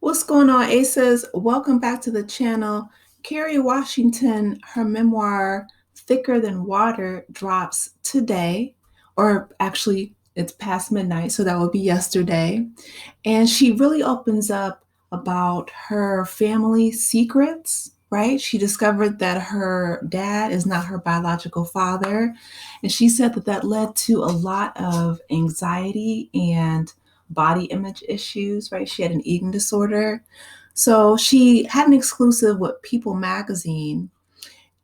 What's going on, Aces? Welcome back to the channel. Kerry Washington, her memoir, Thicker Than Water, drops today, or actually, it's past midnight, so that would be yesterday. And she really opens up about her family secrets, right? She discovered that her dad is not her biological father. And she said that that led to a lot of anxiety and body image issues, right? She had an eating disorder. So she had an exclusive with People magazine.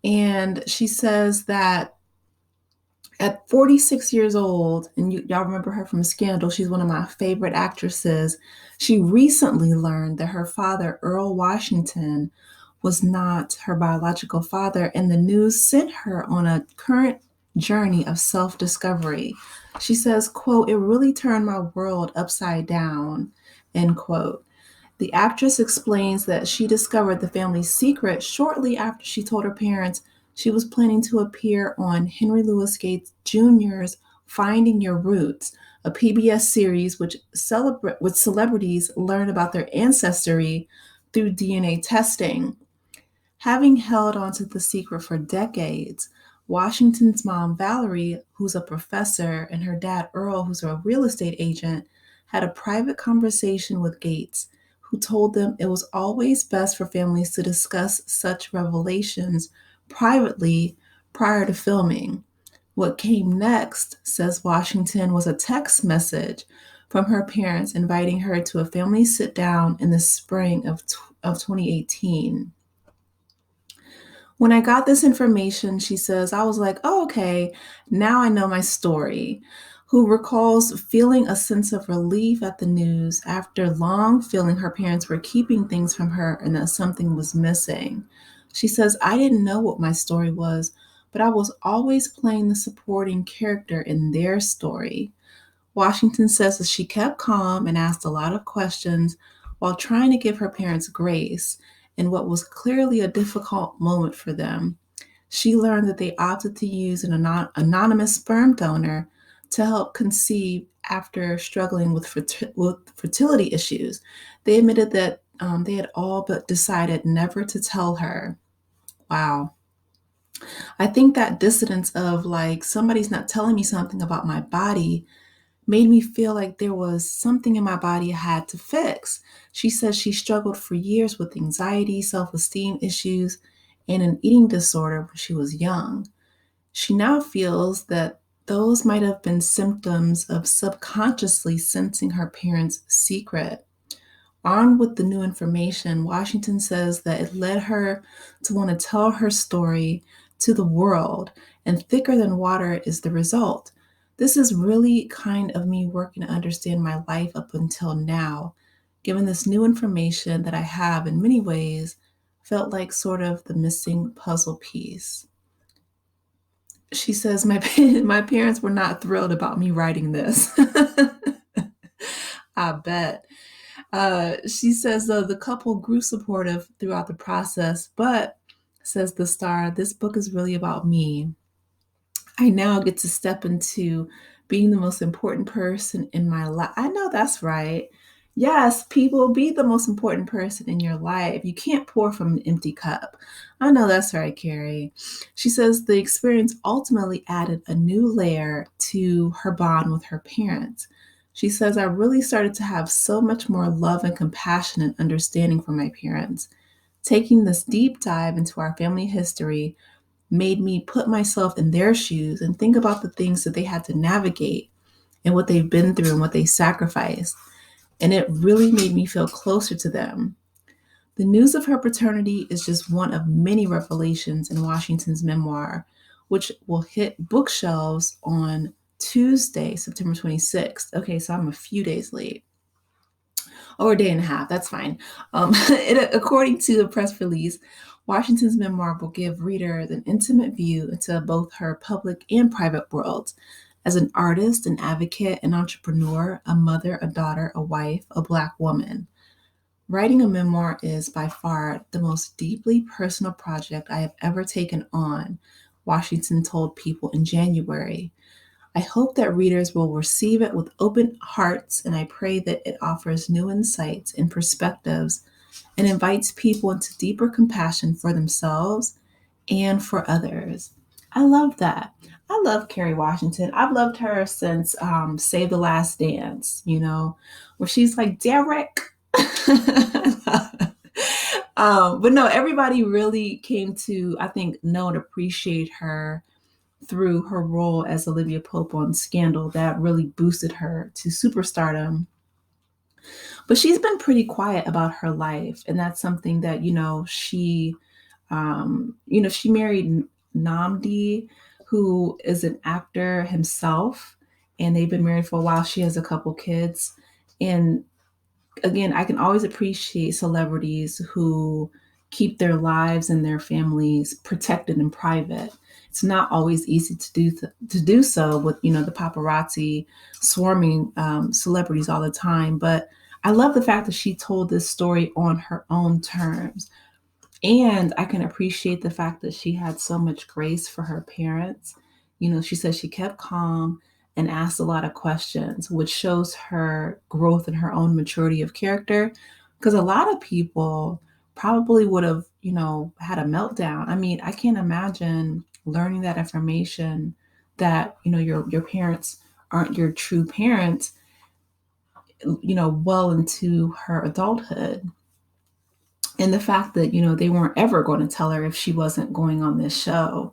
And she says that at 46 years old, and y'all remember her from Scandal, she's one of my favorite actresses. She recently learned that her father, Earl Washington, was not her biological father, and the news sent her on a current journey of self-discovery. She says, quote, "It really turned my world upside down," end quote. The actress explains that she discovered the family's secret shortly after she told her parents she was planning to appear on Henry Louis Gates Jr.'s Finding Your Roots, a PBS series which celebrities learn about their ancestry through DNA testing. Having held onto the secret for decades, Washington's mom, Valerie, who's a professor, and her dad, Earl, who's a real estate agent, had a private conversation with Gates, who told them it was always best for families to discuss such revelations privately prior to filming. What came next, says Washington, was a text message from her parents inviting her to a family sit down in the spring of 2018. When I got this information, she says, I was like, oh, okay, now I know my story. Who recalls feeling a sense of relief at the news after long feeling her parents were keeping things from her and that something was missing. She says, I didn't know what my story was, but I was always playing the supporting character in their story. Washington says that she kept calm and asked a lot of questions while trying to give her parents grace in what was clearly a difficult moment for them. She learned that they opted to use an anonymous sperm donor to help conceive after struggling with fertility issues. They admitted that they had all but decided never to tell her. Wow. I think that dissonance of like somebody's not telling me something about my body made me feel like there was something in my body I had to fix. She says she struggled for years with anxiety, self esteem issues, and an eating disorder when she was young. She now feels that those might have been symptoms of subconsciously sensing her parents' secret. Armed with the new information, Washington says that it led her to want to tell her story to the world, and Thicker Than Water is the result. This is really kind of me working to understand my life up until now. Given this new information that I have in many ways, felt like sort of the missing puzzle piece. She says, my parents were not thrilled about me writing this. I bet. She says, though, the couple grew supportive throughout the process, but says the star, this book is really about me. I now get to step into being the most important person in my life. I know that's right. Yes, people, be the most important person in your life. You can't pour from an empty cup. I know that's right, Carrie. She says the experience ultimately added a new layer to her bond with her parents. She says, I really started to have so much more love and compassion and understanding for my parents. Taking this deep dive into our family history made me put myself in their shoes and think about the things that they had to navigate and what they've been through and what they sacrificed. And it really made me feel closer to them. The news of her paternity is just one of many revelations in Washington's memoir, which will hit bookshelves on Tuesday, September 26th. Okay, so I'm a few days late. Or a day and a half, that's fine. According to the press release, Washington's memoir will give readers an intimate view into both her public and private worlds. As an artist, an advocate, an entrepreneur, a mother, a daughter, a wife, a Black woman. Writing a memoir is by far the most deeply personal project I have ever taken on, Washington told People in January. I hope that readers will receive it with open hearts, and I pray that it offers new insights and perspectives and invites people into deeper compassion for themselves and for others. I love that. I love Kerry Washington. I've loved her since Save the Last Dance, where she's like, Derek. But no, everybody really came to, I think, know and appreciate her through her role as Olivia Pope on Scandal. That really boosted her to superstardom. But she's been pretty quiet about her life, and that's something that she married Namdi, who is an actor himself, and they've been married for a while. She has a couple kids, and again, I can always appreciate celebrities who keep their lives and their families protected and private. It's not always easy to do so with the paparazzi swarming celebrities all the time. But I love the fact that she told this story on her own terms. And I can appreciate the fact that she had so much grace for her parents. She said she kept calm and asked a lot of questions, which shows her growth and her own maturity of character. Because a lot of people probably would have, had a meltdown. I mean, I can't imagine learning that information that, your parents aren't your true parents, well into her adulthood. And the fact that, they weren't ever going to tell her if she wasn't going on this show.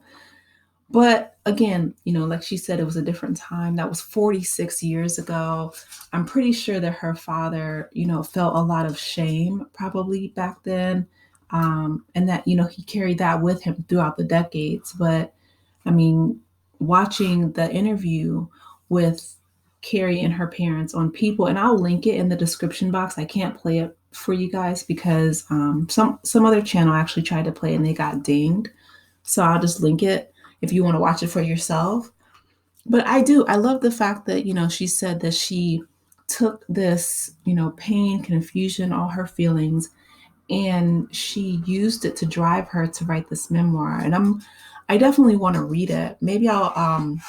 But again, like she said, it was a different time. That was 46 years ago. I'm pretty sure that her father, felt a lot of shame probably back then. And that, he carried that with him throughout the decades. But I mean, watching the interview with Kerry and her parents on People, and I'll link it in the description box. I can't play it for you guys because some other channel actually tried to play it and they got dinged. So I'll just link it if you want to watch it for yourself. But I love the fact that, she said that she took this, pain, confusion, all her feelings, and she used it to drive her to write this memoir. And I definitely want to read it. Maybe I'll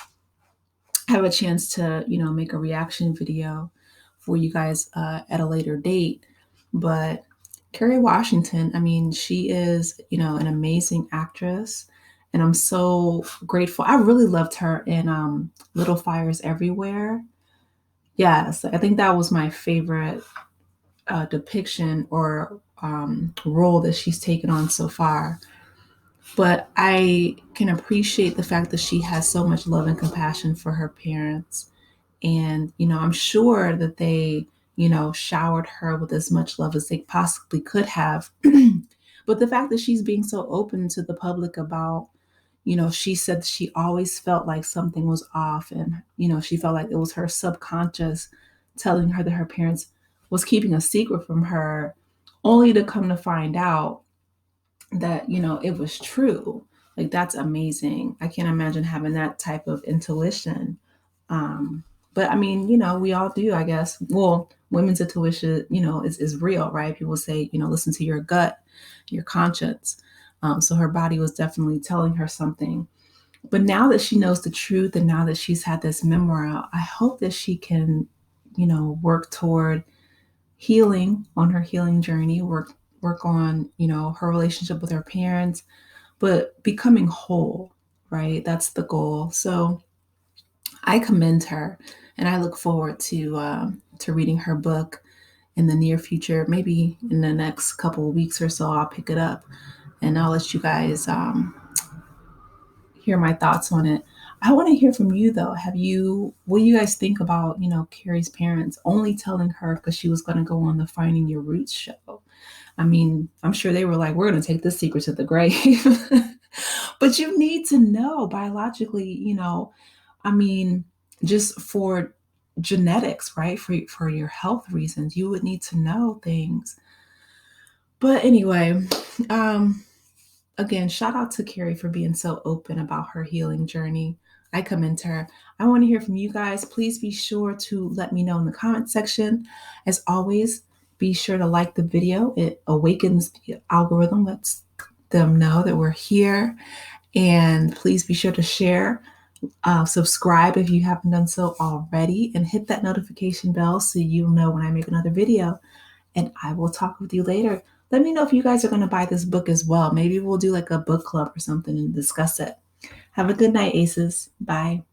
have a chance to, make a reaction video for you guys at a later date. But Kerry Washington, I mean, she is, an amazing actress. And I'm so grateful. I really loved her in Little Fires Everywhere. Yes, I think that was my favorite depiction or role that she's taken on so far. But I can appreciate the fact that she has so much love and compassion for her parents. And, I'm sure that they, showered her with as much love as they possibly could have. But the fact that she's being so open to the public about, she said she always felt like something was off. And, she felt like it was her subconscious telling her that her parents was keeping a secret from her, only to come to find out that, it was true. Like, that's amazing. I can't imagine having that type of intuition. But I mean, we all do, I guess. Well, women's intuition, is real, right? People say, listen to your gut, your conscience. So her body was definitely telling her something. But now that she knows the truth and now that she's had this memoir out, I hope that she can, work toward healing on her healing journey, work on, her relationship with her parents, but becoming whole, right? That's the goal. So I commend her, and I look forward to reading her book in the near future. Maybe in the next couple of weeks or so, I'll pick it up, and I'll let you guys hear my thoughts on it. I want to hear from you though. What do you guys think about, Carrie's parents only telling her because she was going to go on the Finding Your Roots show? I mean, I'm sure they were like, we're going to take this secret to the grave. But you need to know biologically, I mean, just for genetics, right? For your health reasons, you would need to know things. But anyway, again, shout out to Kerry for being so open about her healing journey. I commend her. I want to hear from you guys. Please be sure to let me know in the comment section. As always, be sure to like the video. It awakens the algorithm, lets them know that we're here. And please be sure to share, Subscribe if you haven't done so already, and hit that notification bell so you'll know when I make another video. And I will talk with you later. Let me know if you guys are going to buy this book as well. Maybe we'll do like a book club or something and discuss it. Have a good night, Aces. Bye.